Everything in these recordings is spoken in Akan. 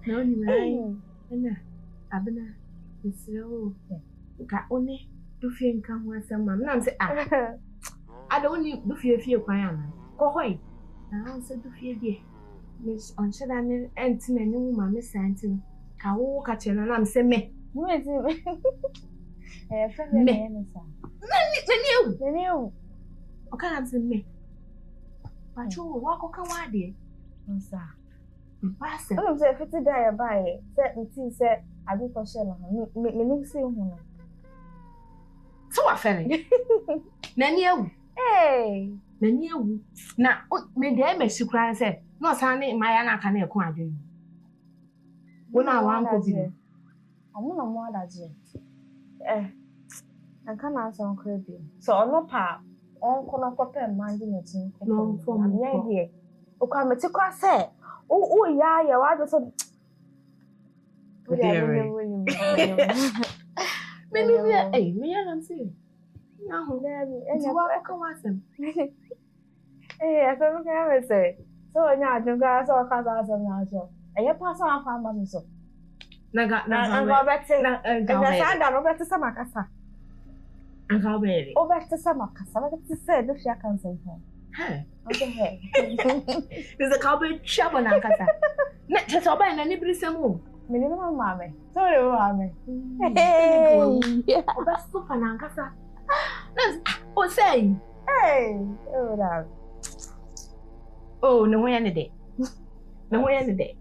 No ni mai. Ena abena nsiro. Ka one do fie nka ho asɛm ma. Na nse ada oni do fie kwan ana. Ko hoi. Na nse do fie die. Miss on shada ne enti na ni ma me santi. Ka wo ka che na na nse me. Mo ezi. Friend me na sa. Nani ewu. O ka nse me. Pacho wa ko ka wa de. Nsa. Mpase. I'm say fiti da ya bae. Say nti say agriculture na me nim say hu no. So wa fere. Nani ewu. Nani ewu. Na me de me sikran say no san ne maya na aka na ekun adwen. Wo na wa anko bi. Omo na mo adaje. Anka na so anko bi. So ono pa onko na kope mandi na tin. No form. Yeah here. O kwa me ti kwa say o ya wa do so. Maybe me ya nam say. Na ho na bi. Enya wa ko wa sem. Afem ka me say. So onya adunga so ka sa asem na so. Eye pass on afa ma so. Na bete. Na sa da no bete sama kasa. Anga bere. O bete sama kasa. Na bete say do fia kan so. Hey. Okay. There's a cowboy shop on Ankasa. Net just oba na ni brisemu. Me ni mama me. Sorry mama. Yeah. Oba super na Ankasa. O say. Hey. Oh da. Oh, no way any day. No way any day.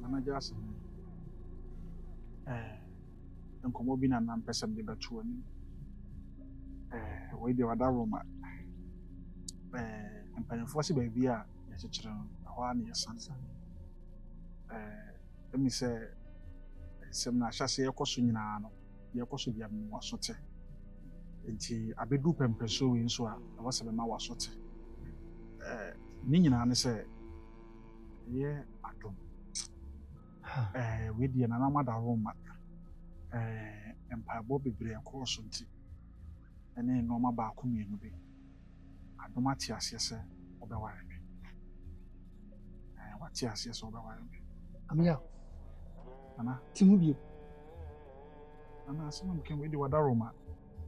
Mama Jason. Nkomo bi na nam person de beto ani. We dey wada Roma. Mpanimfoɔ se baabi a yɛkyekyere no hɔ a ne yɛsansa ɛmi sɛ sɛm na ahyɛse yɛkɔ so nyinaa no yɛkɔ so bia mu waso te nti abɛdu pɛmpɛso wei nso a ɛwɔ sɛ bɛma waso te ne nyinaa ne sɛ yɛ adom wei deɛ nanam ada Roma mpaebɔ bebree ɛkɔɔ so nti ɛne nneɛma baako mmienu bi adoma te aseɛ sɛ ɔbɛware me wate aseɛ sɛ ɔbɛware me amia ana timu bio ana asɛm a meka wei de wada Roma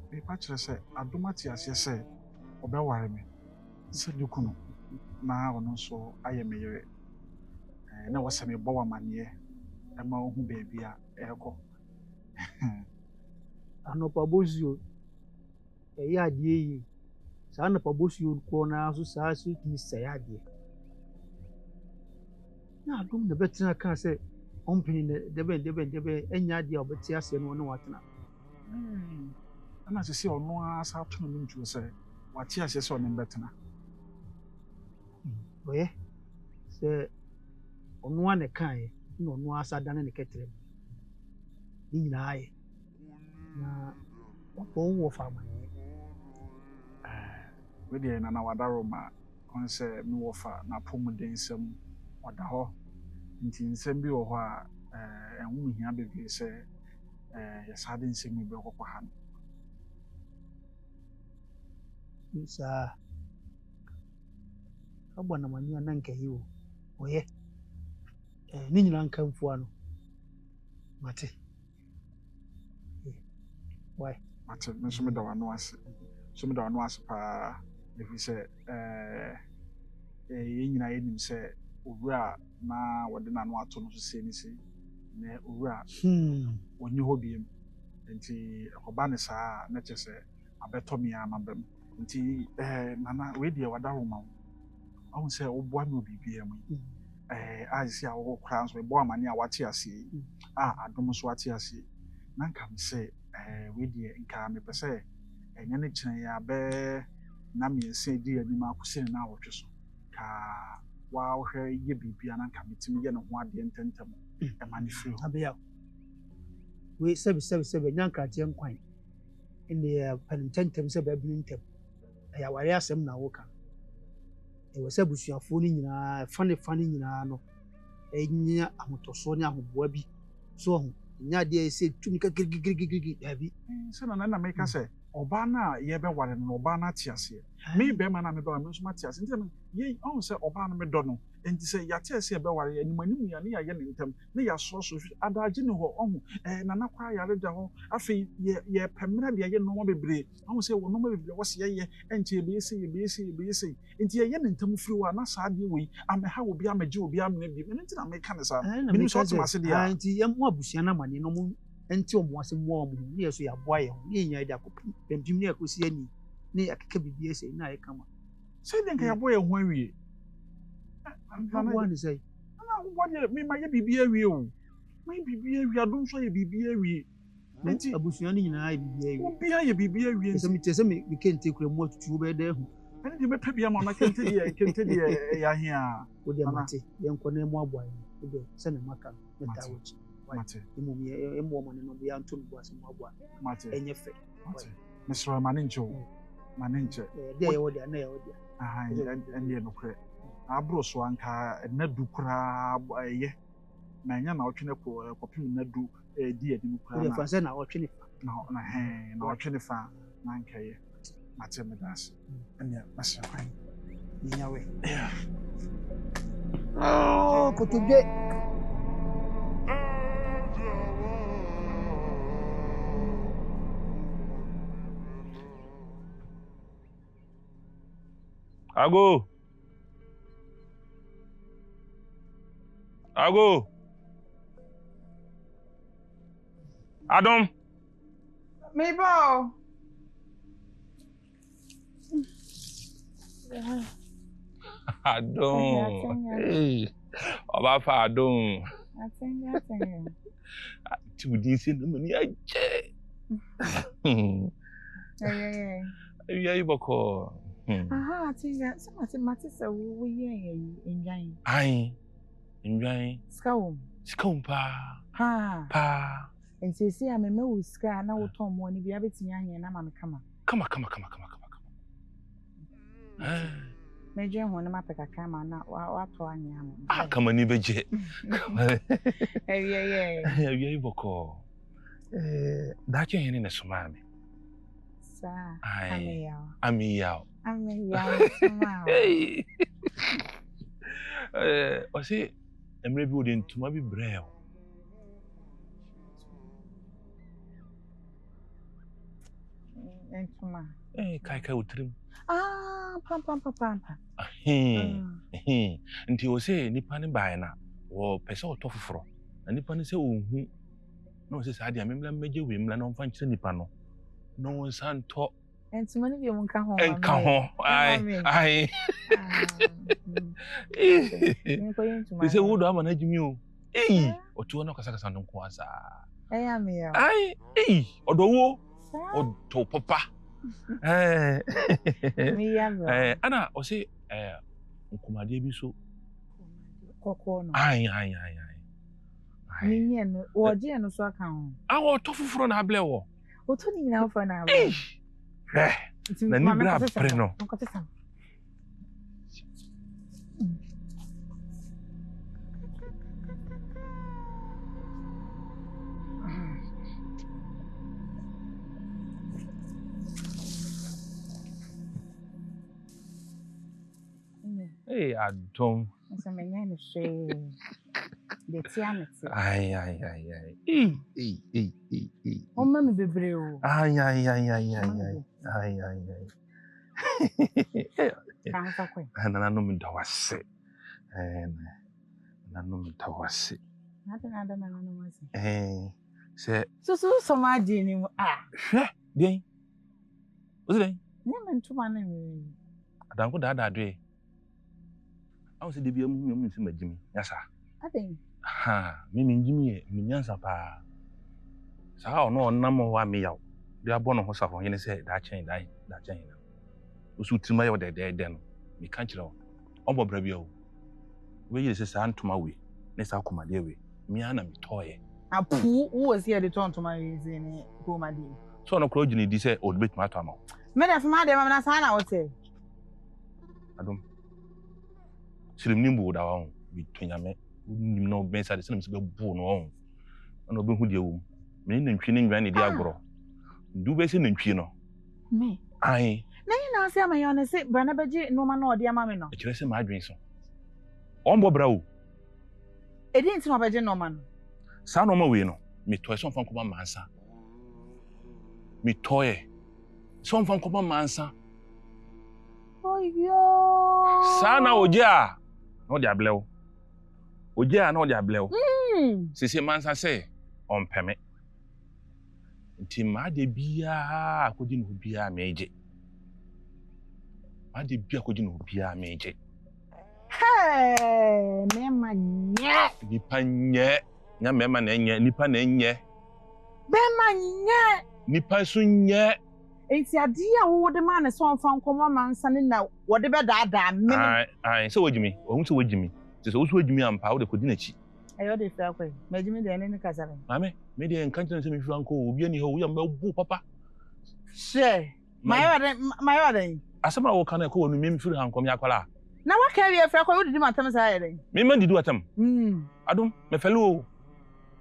mepa kyerɛ sɛ adoma te aseɛ sɛ ɔbɛware me sɛ duku no na ɔno nso ayɛ me yere na wɔsɛ mebɔ wɔ amanneɛ ɛma ɔhu baabi a ɛrekɔ anɔpa bosuo ɛyɛ adeɛ yi saa anɔpa bosuo kɔ na so saa so tumi sɛe adeɛ na adom na bɛtena ka sɛ ɔmpene na dɛbɛn ɛnya adeɛ a ɔbɛte aseɛ no ɔne watena ɛna sɛ sɛ ɔno ara sa ato no no ntuo sɛ wate aseɛ sɛ ɔne mbɛtena ɔyɛ sɛ ɔno a ne kaeɛ na ɔno ara sa dane ne kɛtrɛ mu ne nyinaa ayɛ na ɔwɔ fa amanneɛ wedeɛ nana wada Roma ɔn sɛ mewɔ fa n'apɔmuden nsɛm ɔda hɔ nti nsɛm bi wɔ hɔ a ɛho hia bebree sɛ yɛsaa de nsɛm yi bɛkɔkɔ ha no saa abɔ namani a na nkahi o ɔyɛ ne nyinaa nka mfoa no mate why mate me nso meda wano ase so meda wano ase paa ɛfiri sɛ yɛn nyinaa yɛnim sɛ owura na wɔde n'ano ato no so sei ne sei na owura ɔnyi hɔ biem nti ɔba ne saa na kyerɛ sɛ abɛtɔ me a maba mu nti nana wei deɛ wada Roma wo ɔhu sɛ woboa me wɔ biribiara mu a sisi a wɔwɔ koraa nso mebɔ amane a wate aseɛ yi a adom nso wate aseɛ na nka me sɛ wei deɛ nka mepɛ sɛ ɛnyɛ ne kyerɛ yɛ abɛɛ na mmiɛnsa di anim akɔsi ne na awɔtwe so ka wohwɛ yɛ biribia na nka metumi yɛ ne ho adeɛ ntɛntɛm ɛma ne firi hɔ abea wei sɛbi ɛnya nkrateɛ nkwan ɛne pɛne ntɛntɛm sɛ bɛbene ntɛm ɛyɛ aware asɛm na woka ɛwɔ sɛ abusuafoɔ no nyinaa fa ne nyinaa no ɛnya ahotɔsoɔ ne ahoboa bi so ɔho ɛnya adeɛ ɛsɛ tumi ka girigirigirigi daabi sɛ na meka sɛ ɔbaa no a yɛbɛware no ɔbaa no ate aseɛ me bɛrima no a mebɛware me nso mate aseɛ nti yɛi ɔhu sɛ ɔbaa no medɔ no enti sɛ yate ase ebe ware animanimu ya ne ya ye ne ntem ne ya so adaje ne ho ohu nana kwa yare da ho afi ye pemra de ye no bebre ahu sɛ wo no bebre wo se ye enche ebe ese enti ye ne ntem firi wa na saa de we ameha obi amagye obi amene bi enti na meka ne saa mini so to ase de ya enti ye mo abusua na mane no mo enti omo ase mo omo ne yeso ya boa ye ho ne nya de akopim pempim ne akosi ani ne akeka bibi ese na ye kama sɛ de nka ya boa ye ho awie Amfana ni say. Na wo me ma ye bibi awie o. Me bibi awie adom so ye bibi awie. Nti abusua ni nyina ye bibi awie. Obi ye bibi awie. Se me tese me kente kura mu atutu be da hu. Ani de bepa bia ma na kente de ya hia. Wo de mate ye nko na mu aboa ye. Wo de se na maka meta wochi. Mate. Emu ye emu mo ne no bia nto no boase mu aboa. Mate. Enye fe. Mate. Mesro ma ne nche o. Ma ne nche. De ye wo de na ye wo de. Aha, ende no kre. Abro so anka na du kura ye na nya na otwene ko kopim na du di adi kura na fa se na otwene fa na otwene fa na anka ye mate me das ene masa kwan nya we oh kotuje Ago. Adam. Mabel. Adam. Hey. Oba fa Adam. Atenga. Ti udi se no mani aje. Ayi boko. Aha, atenga. So mate se wo ye enjan. Ai. Enjan. Sikaum pa. Pa. Nti si ameme wo sika na wo ton mo ni bia betimi anye na ma me kama. Kama. Meje ho na mapeka kama na wa to anye am. Ah, kama ni beje. Ewie. Boko. Da che hene ne soma me. Sa. Amiyao. Soma. O se emre bi odi ntuma bi breo. Entuma. Kai utrim. Pam. Nti o se nipa ne bae na wo pese o to foforo. Na nipa ne se ohu. Na o se sa dia memla meje we mla na on fa nkire nipa no. No santo. Entuma ne bi mun ka ho. Ai. Ise wudo ama na jimi o. Otuo na kasa ndo nko asa. Ame. Ai, odowo. Oto papa. Ana o se nkomade bi so. Kokko no. Ai. Minye no, oje no so aka ho. Awo to fufuro na able wo. Oto ni nyina ofo na able. Na ni bra pre no. Adom. Esa menya no she. De tiamete. Ai. O mama bebre o. Ai. Kan fa kwen. Na no me dawase. Na no me dawase. Nada na no wase. Se So ma di ni mu. Hwe, den. O se den. Ni me ntuma na me. Adanko da adwe. Awu se de bia mu nsi magimi. Yasa. Aden. Me njimi ye, me nyansa pa. Sa ono onam ho ame yaw. De abo no ho safo yene se da chen. Osu trima ye de no. Me kan kire o. Obo bra bia o. We yire se sa ntoma we. Ne sa komade we. Me ana me toye. Apu wo se de tontoma we ze ne komade. So no kro gini di se o bet ma to ama. Me da fama de ma na sa na wote. Adom. Sirim nimbu da wa bi tonyame. Nim no ben sa de se be bu no on. Ana obi hu de wo. Me ni ntwi ni nwan ne di agoro. Ndu be se ntwi no. Me. Ai. Na ina se ama yo ne se bra na beji no ma na odi ama me no. E kire se ma adwen so. On bo bra o. E di nti no beje no ma no. Sa no ma we no. Me toy so fan ko mansa. Me toy. So fan ko mansa. Oyo. Sa na oje a. No dia blew. Oje a no dia blew. Sisi mansa say on peme. Nti ma de bia akodi no bia meje. Ma de bia akodi no bia meje. Hey, mema nye. Nipa nye. Nya mema na nye, nipa na nye. Bema nye. Nipa so nye. Enti ade a wo de ma ne so onfa nkoma mansa ne na wo de be daada me. Ai, so wajimi. Ohun so wajimi. Se so wajimi ampa wo de kodi na chi. Ayo de fa kwai. Majimi de ne kasara. Mame, me de enkan tene se me hwan ko obi ani ho wo ya mbu papa. She. Mayo de. Asema wo kana ko wonu me mfiri hankom yakwala. Na wa ka wi afra kwai wo de matam sa yere. Me man didu atam. Adum, me felu.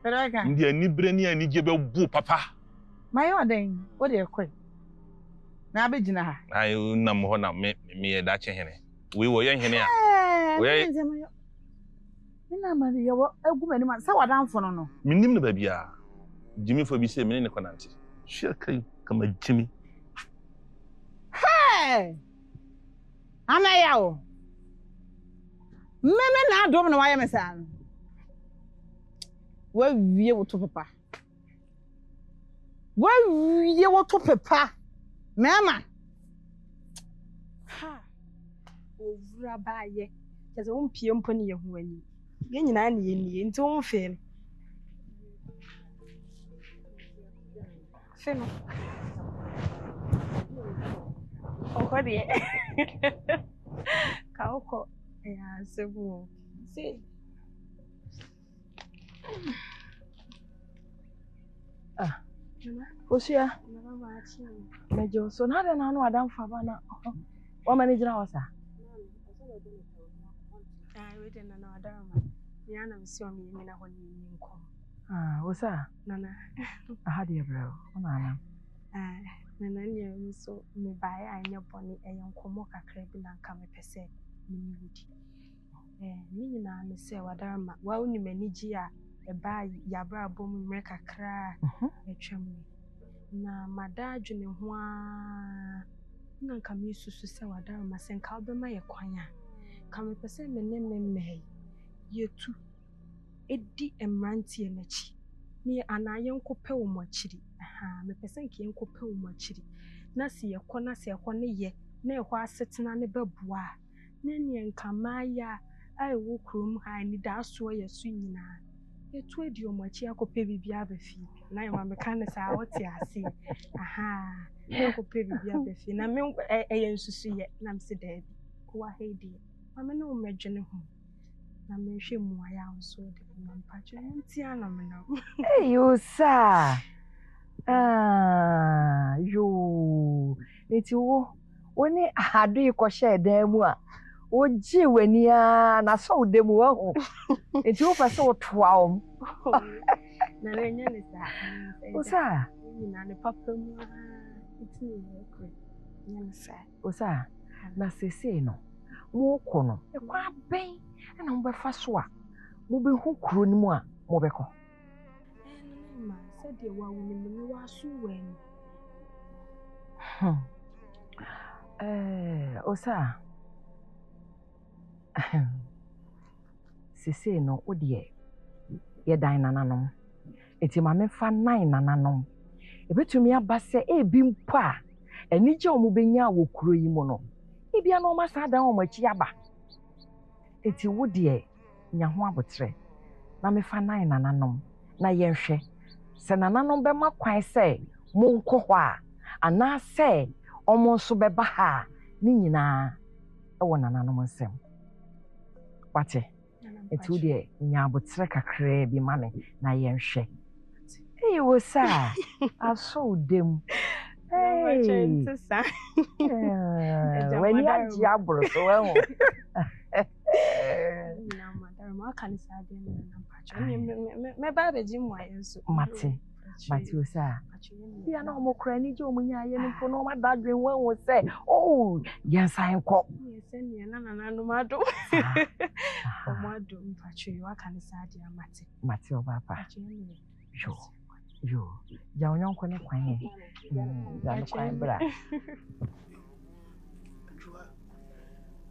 Pero ka. Ndi ani bre ni ani je be bu papa. Mayo de. Wo de kwai. Na abegina ha. Ai na mo na me da che hene. We wo ye hene a. We Ina mari yawo agumani man sa wadanfo no no. Minim no ba bia. Jimi fo bi se me ne konante. Hwe kai kama jimi. Hey! Ana yawo. Meme na adom no waye mesa no. Wa wie wo to papa. Wa wie wo to papa. Mama. Ha. Ovura baaye. Keze wo mpie mpo ne yehu ani. Ye nyina ne ye nti wo mfe. Feno. Okodi. Kaoko ya sebu. Si. Osia. Mejo so na de na no adam fa ba na. Wa manage na wasa. We de na adama. Ya na msi o mi na honi nko. Osa. Nana. Aha de bro. Ona na. Nana nye nso me bae anya boni enkomo kakra bi na nka me pese me wudi. Ni nyina me se wadarama wa uni maniji a eba ya bra bom mre kakra etwam na madaju ne ho a na nka me susu se wadarama se nka obema ye kwanya ka me pese me ne me yetu edi emrantie nachi ni anaye nkope wo mochiri me pese nke nkope wo mochiri na se ye kɔ ne ye na ehɔ asetena ne beboa na ne nka maya ai wo krom ha ni da so ye so nyina etu edi o mochi akope bibia abafi na ye ma me kan sa oti ase na akope bibia abafi na me ye nsusu ye na me se da bi ko wa hedi ma me no medwene ho na me hwe mu aya nso de na mpacho nti ana me no you sa yo eti wo woni ahadu ikɔhye dan mu a oji wani a na so de mu ho eti wo pese wo toa om na renya ne sa osa ni na ne papa mu eti ne ko nya sa osa na sese no mo ko no e kwa ben na mo be fa so a mo be hu kuro ni mu a mo be ko ma se de wa woni me wa so wen osa sese no o de ye dan nananom eti ma me fa nine nananom ebetumi abase ebi mpo a enije omo benya wo kuro yi mu no ebia no ma sa dan omo achi aba eti wo de nya ho abotre na me fa nine nananom na ye nhwe se nananom be makwan se mo nko ho a ana se omo nso be ba ha ni nyina e wo nananom nsem wate eti wo de nya abotre kakra bi ma me na ye nhwe wo sa aso dem when you are jabro so well na madam ma kan sa de na mpacho me ba be ji mu ayenso mate Matiosa. Ya na omo kra ni je omo nya ye no no ma dadwen wan say oh yes I ko yes ene na no ma do omo do mpacho yo aka ne sa dia Matio papa yo ya onyon ko ne kwan he ya no kwan bra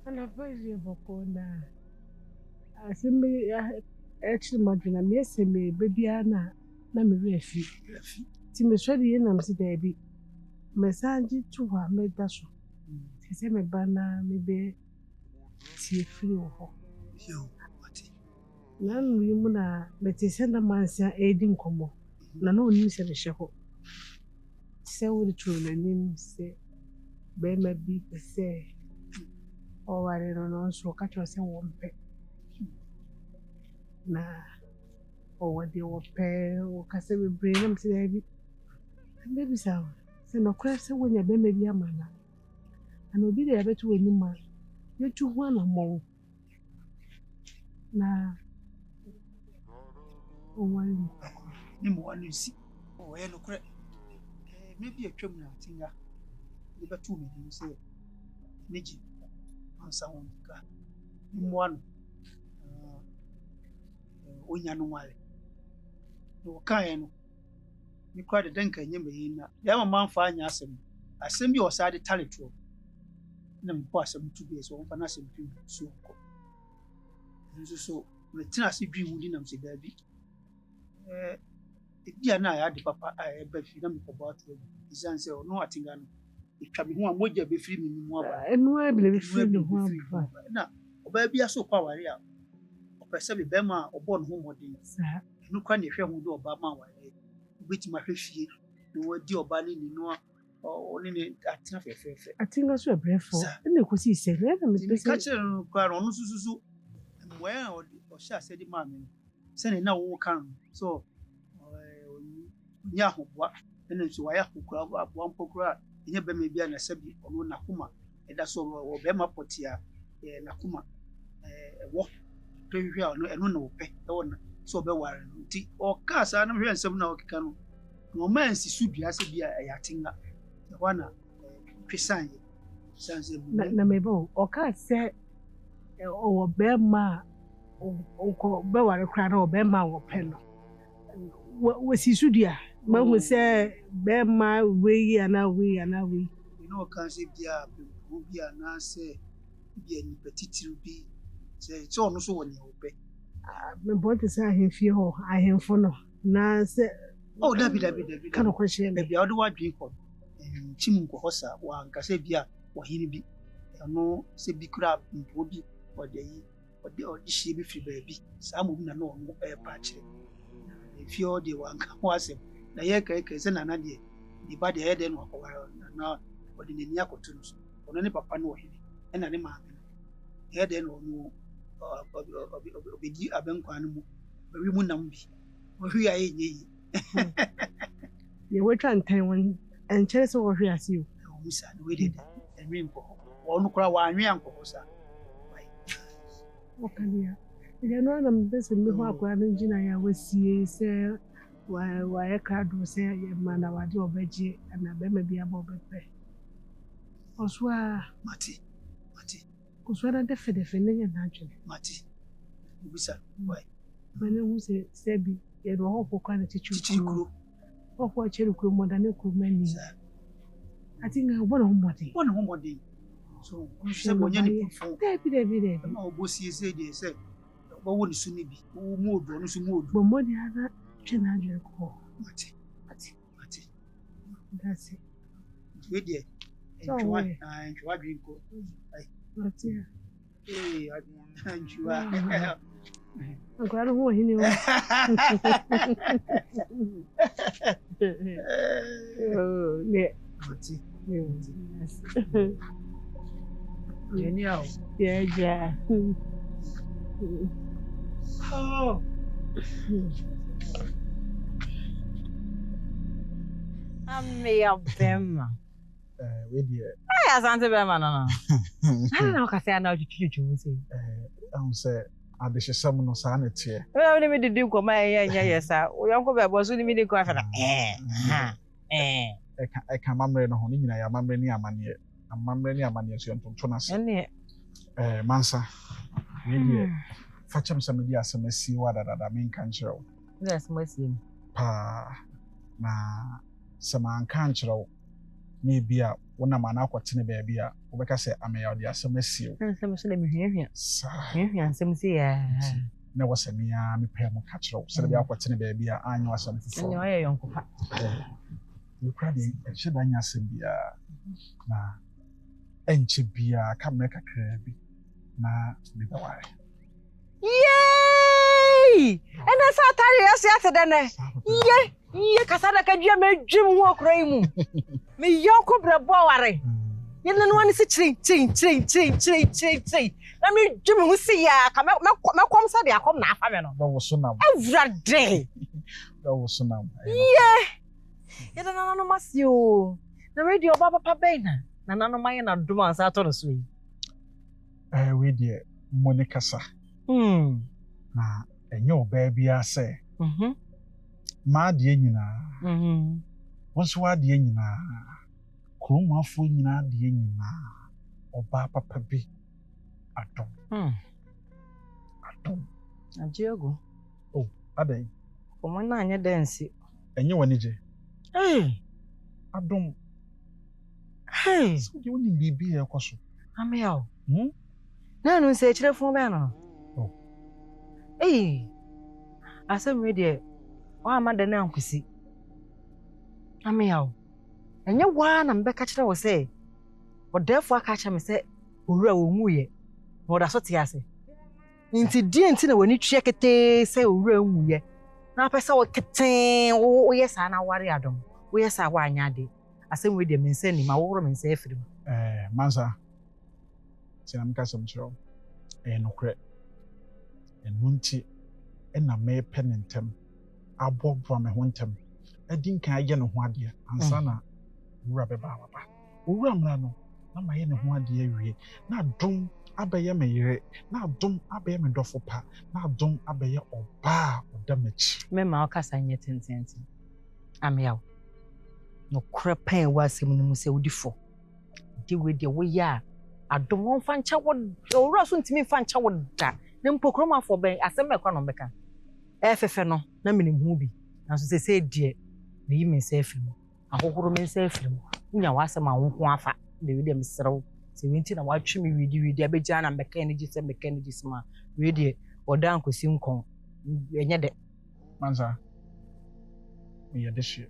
ana faje bokona asimbe actually madwina me seme bebia na me refi ti me swadi ye na msi baby me sanji tuwa me daso ti se me bana me be ti free ho yo mati na nri mu na me ti se na mansia edi nkomo na no ni se hye ho se wo de tru na nim se be ma bi se o ware no so ka cho se wo mpe na o wade wo pe o ka se be brain am se bi baby saw se no kwa se wonya be ma bi amana ana obi de yabetu wani ma yetu ho na mo na o wani ni mo wani si o ye no kre me bi atwam na tinga ni betu me ni se neji ansa won ka ni mo anu onya no wale no kan no ni kwa de danka nyame yi na ya mama mfa anya asem bi osade talento na mpo asem tu bi so mfa na asem tu so ko nso so me tina se dwi wudi na mse da bi bia na ya de papa ba fi na me ko ba to izan se no atinga no etwa me ho a moja be firi me mu aba enu ebile be firi me ho aba na oba bia so kwa ware a opese be be ma obo no ho modin sa enu kwa ne hwe ho do oba ma ware ubeti ma hwefie no wadi oba ni no oni ne atina fefefe atinga so ebrefo na ekosi ise na me pese ka chere no kwa no sususu mwe o sha se di ma me se ne na wo kan so nya hobwa ene nso wa ya hokura abwa mpokura enye be me bia na sabi ono nakuma eda so wo be ma potia nakuma wo hwehwe a eno na wo pe e wona so be ware no ti o ka sa na hwe nsem na okeka no no man si su dua se bia ya tinga e wana twisan sanse na mebo o ka se o be ma o ko be ware kra na o be ma wo pe no wo si su dua ma hu se be ma we ana we no kan se bia bia na se bia ni petitiru bi se so no so woni ope me bonte se ahemfie ho ahemfo no na se oh dabi kan ko hye me bia odo wadwen ko chim ko hosa wa nka se bia wo hini bi no se bi kura mpo bi ode yi ode hye bi firi ba bi sa mo na no no e pa kire fi ode wa nka ho asem na ye kai se na na de di ba de ede no ko wa na ode ne nia koto no ono ne papa no wo hini ena ne ma ede no no obedi abenkwa no mu bawi mu nam bi ohwi aye nyi ye wetwa ntan won enchere se wo hwi ase o musa no we de enwi mpo ono kura wa anwe anko sa okania ya no na mbese mi ho akwa no ngina ya wasie se wa ya krado se ya mana wade obaje na be ma bia bo bepe oswa mati kuswara defe nenya na adwene mati ubisa why mane hu se bi ye do ho pokwa na chichukuru ho po chere kuru modane kuru mani ati nga obo na ho modi so se bonya ni pofo debi na obosie se de se obo woni su ni bi wo mu odo no su mu odo bo modi ana twe na adwene ko mati that's it we de enchwa drink ko mati enchwa agora ho hini o ne mati genial yeah oh Ame abema. We dear. Asante bema no. Na o ka se na chuchuchu se. Ahun se adehyesɛm no saa na tie me me didi nkɔma ɛnyɛ yɛ saa yɔnko bɛbɔ so ne me di kɔ afɛ ɛka mammerɛ no ho ne nyina yɛ amammerɛ ne amanneɛ so yɛntonto no ase mansa deɛ fa kyɛm sɛ mede asɛm asie wɔ adadada menka nkyerɛ wo paa na sɛ manka nkyerɛ wo na ebi a wonam ana akɔtene baabi a wobɛka sɛ amɛyɛ wode asɛm asie wo na wɔ sɛ mea mepɛ mu ka kyerɛ wo sɛde bɛ akɔtene baabi a anyɛ asɛm foforɔ yɛkura deɛ ɛhyɛ da nyɛ asɛm biara na ɛnkyɛ biara ka mmerɛ kakraa bi na mebɛware yey ɛnɛ sɛ atare yɛse ate dɛ nɛ ye kasa da kadua madwem ho akora yi mu me yɔnko brɛbɔ aware yɛne no wane sɛ kyerɛ na medwem ho si yɛ ka mɛkɔm sɛ de akɔm na afa me no awurade yɛda nananom ase o na radio ɔba papa bɛn na nananom ayɛ na dom ansa atɔ no so yi wei deɛ mmɔ ne kasa na ɛnyɛ ɔbaa biara sɛ maadeɛ nyinaa wɔn nso adeɛ nyinaa kurom afoɔ nyinaa adeɛ nyinaa ɔbaa papa bi adom agye agu adan ɔmo na anyɛ dɛ nsi ɛnyɛ w'ani gye adom sɛ deɛ wonim biribi a ɛkɔ so amea o na ɛno sɛ akyirɛfo bɛn no asɛm wei deɛ ɔama da no ankosi amea o ɛnyɛ waa na mbɛka kyerɛ wo sɛ ɔdɛɛfo aka kyerɛ me sɛ owura wɔnwuyɛ na ɔda so te ase nti deɛ nti na w'ani twɛ ketee sɛ owura nwuyɛ na apɛ sɛ wɔketee woyɛ saa na ware adom woyɛ saa woanyɛ ade asɛm wei deɛ mensa nim awoworo mensa afiri mu mansa sɛ na meka sɛm kyerɛ wo ɛyɛ nokorɛ ɛno nti ɛna mɛpɛ ne ntɛm abɔboa me ho ntɛm adi nkan ayɛ ne ho adeɛ ansa na owura bɛba waba owura mmara no na mayɛ ne ho adeɛ awie na adom abɛyɛ me yere na adom abɛyɛ me dɔfo pa na adom abɛyɛ ɔbaa ɔda m'akyi mɛma ɔkasa nyɛ tententen amea wo nokorɛ pɛn wɔ asɛm no mu sɛ wodi fɔ de wei deɛ woyɛ a adom wɔmfa nkyɛ wo owura so ntimi mfa nkyɛ wo da na mpo kuromafoɔ bɛn asɛm ɛkɔ no mbɛka ɛfɛfɛ no na menim ho bi nanso sɛ sɛ deɛ meyi me nsa afiri mu ahohoro me nsa afiri mu wonya w'asɛm a wo ho afa de wei deɛ meserɛ sɛ wei nti na woatwe me widi abɛgya na mbɛka ne gye sɛ ma wei deɛ ɔda ankosi nkɔn ɛnyɛ dɛ mansa meyɛ de hyeɛ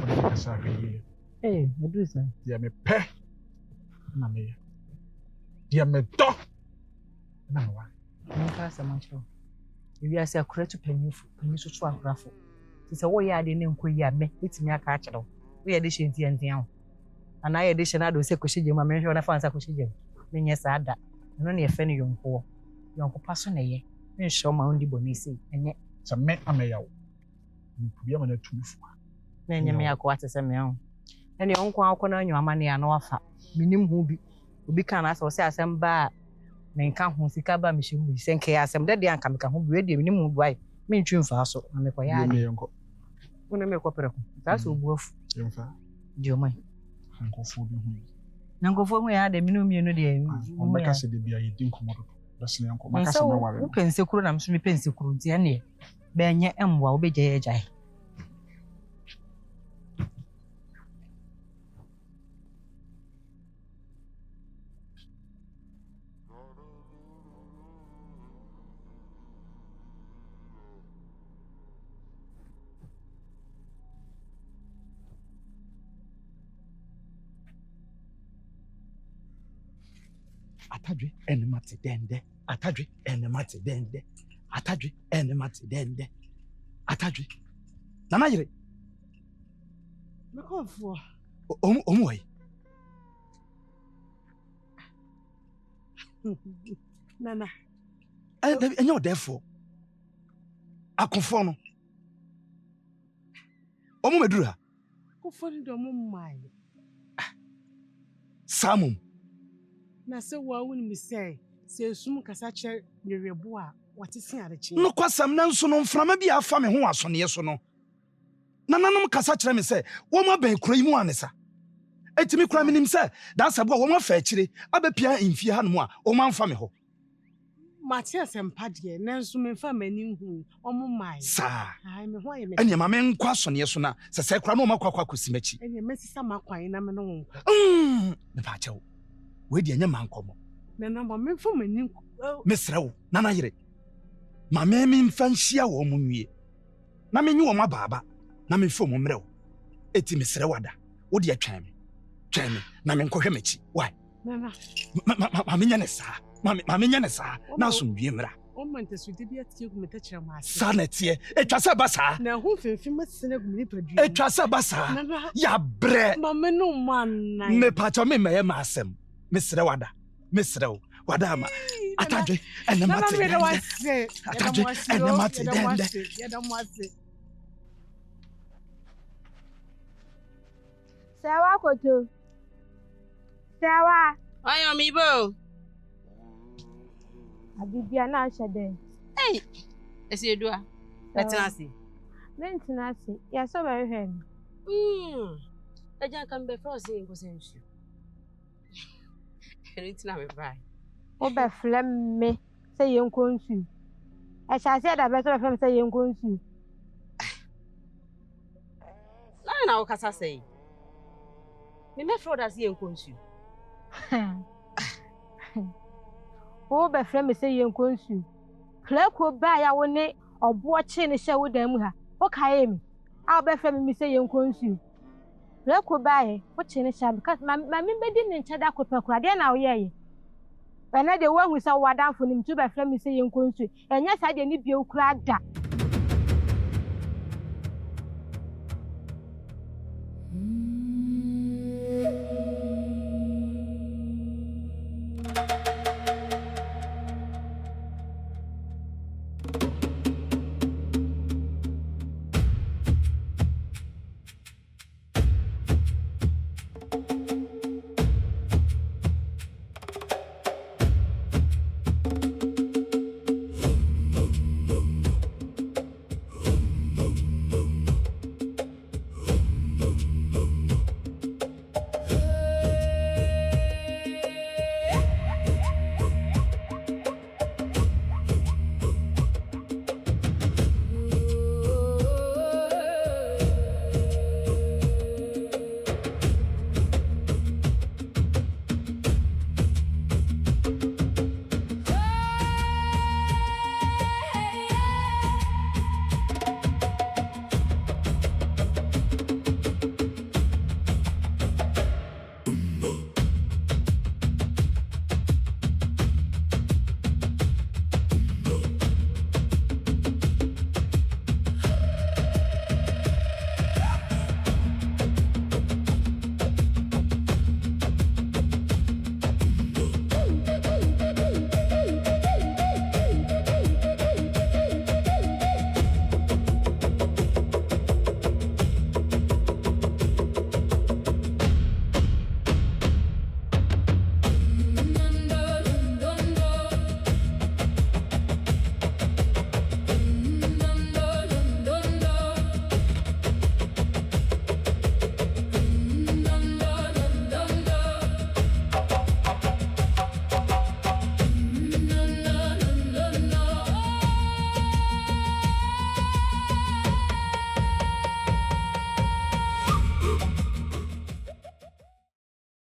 wode kasa ahwɛ yie meduru sɛ deɛ mepɛ na meyɛ deɛ medɔ na mewa menka asɛm akyerɛ ewiase akora to panyi so to akorafo nti sɛ woyɛ ade ne nkɔ yi a mɛ ɛtumi aka akyerɛ wo woyɛ de hyɛ ntiantia wo anaa yɛ de hyɛ no ade wo sɛ kɔhyɛ gye mu a menhwɛ wo na fa nsa kɔhyɛ gye mu menyɛ saa da ɛno ne yɛfɛ no yɔnko pa so na ɛyɛ menhyɛ wo ma wondi bɔne sei ɛnyɛ sɛ me amɛya wo mekubia ma no atumi fo na ɛnyɛ me akɔ ate sɛ me ho ɛne ɔnko akɔ no anwa ama ne a na wafa menim ho bi obi ka na asɛ wo sɛ asɛm ba a menka ho sika ba mehyɛ mu sɛ nkɛyɛ asɛm dɛ deɛ anka meka ho bi wedeɛ menim ho buae mentwi mfaa so na mekɔyɛ ade wone mekɔpɛrɛ ko saa sɛ obu afu deɛ ɔman nkɔfoɔ bi ho na nkɔfoɔ ho yɛ ade menom mmienu deɛ ɔmmɛka sɛ de bia yɛdi nkɔmmɔ dodo bɛsene nkɔ maka sɛ mɛware no wopɛ nsekuro na mso mepɛ nsekuro nti ɛneɛ bɛnyɛ mmoa wobɛgya yɛ agyae atadwe enemate dende atadwe enemate dende atadwe enemate dende atadwe nana yire mekɔfoɔ omu wai nana enye odefo akofo no omu meduru ha kɔfoɔ no de ɔmo mmae samum na sɛ wawo ne misɛ Se sum kasa che nyerebo a watesi arechi. No kwasam na nso no mframa bi afa me ho asone so no. Nananom kasa kyerɛ me sɛ wo ma ban kura yi mu anesa. Etimi kura me nim sɛ da sabo wo ma fa akyire abepia mfie ha no mu a wo ma mfa me ho. Matia sempa de nanso me fa mani hu omo mai. Sa. Ai me ho ye me. Enya ma me nkwa asone so na sɛ kura no ma kwakwa kosimachi. Enya mesisa makwan na me no ho. Me pa kyɛw. We de enya mankomo. Nana ma me fa mani. Mesrɛ wo nana yere. Ma me mfa nhia wo mu nwie. Na me nyi wo ma baaba. Na me fo mo mmerɛ wo. Eti mesrɛ wada. Wo de atwan me. Twɛn me na me nkɔhwɛ machi. Why? Nana. Ma me nya ne saa. Ma me nya ne saa. Na so nwie mmra. O mante so de bi atie gu meta kyerɛ ma ase. Sa na tie. Etwa sɛ ba saa. Na ho fimfim masene gu me padua. Etwa sɛ ba saa. Ya brɛ. Ma me no man nan. Me pa cha me mɛyɛ ma asɛm. Mesrɛ wada. Mesrɛ wo. Wada ma. Atadwe ene mate. Atadwe ene mate dende. Sawa koto. Sawa. Ayo mi bo. Abibia na ahede. Hey. Esi edua. Metenasi. Mentenasi. Ya so be hwe mi. Eja kan be froze nko sensu. Eritina me bai. O be flem me se yenko nsu. E sha se da be so be flem se yenko nsu. Na o kasa sei. Me me froda se yenko nsu. O be flem me se yenko nsu. Pleko ba ya wo ne obo chi ne hye wo dan mu ha. O kae mi. A be flem me se yenko nsu. Pleko ba ye, wo chi ne hye because ma me bedi ne nche da kopakura de na wo ye. Ena de wo hu sa wadanfo nim tu be flem me se yenko nsu. Enya sa de ni bie ukura da.